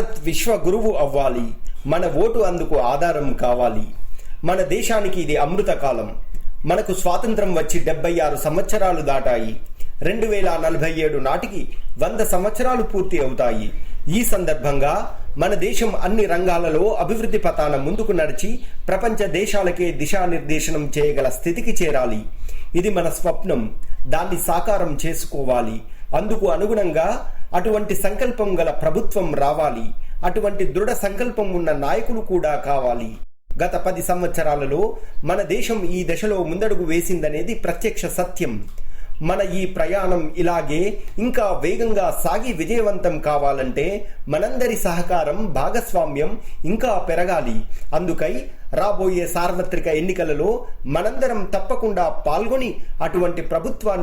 భారత్ విశ్వ గురువు అవ్వాలి, మన ఓటు అందుకు ఆధారం కావాలి. మన దేశానికి ఇది అమృత కాలం. మనకు స్వాతంత్రం వచ్చి 76 సంవత్సరాలు దాటాయి. 2047 నాటికి 100 సంవత్సరాలు పూర్తి అవుతాయి. ఈ సందర్భంగా మన దేశం అన్ని రంగాలలో అభివృద్ధి పథాన ముందుకు నడిచి ప్రపంచ దేశాలకే దిశానిర్దేశనం చేయగల స్థితికి చేరాలి. ఇది మన స్వప్నం. దాన్ని సాకారం చేసుకోవాలి. అందుకు అనుగుణంగా అటువంటి సంకల్పం గల ప్రభుత్వం రావాలి. అటువంటి దృఢ సంకల్పం ఉన్న నాయకులు కూడా కావాలి. గత 10 సంవత్సరాలలో మన దేశం ఈ దశలో ముందడుగు వేసిందనేది ప్రత్యక్ష సత్యం. మన ఈ ప్రయాణం ఇలాగే ఇంకా వేగంగా సాగి విజయవంతం కావాలంటే మనందరి సహకారం, భాగస్వామ్యం ఇంకా పెరగాలి. అందుకై రాబోయే సార్వత్రిక ఎన్నికలలో మనందరం తప్పకుండా పాల్గొని అటువంటి ప్రభుత్వాన్ని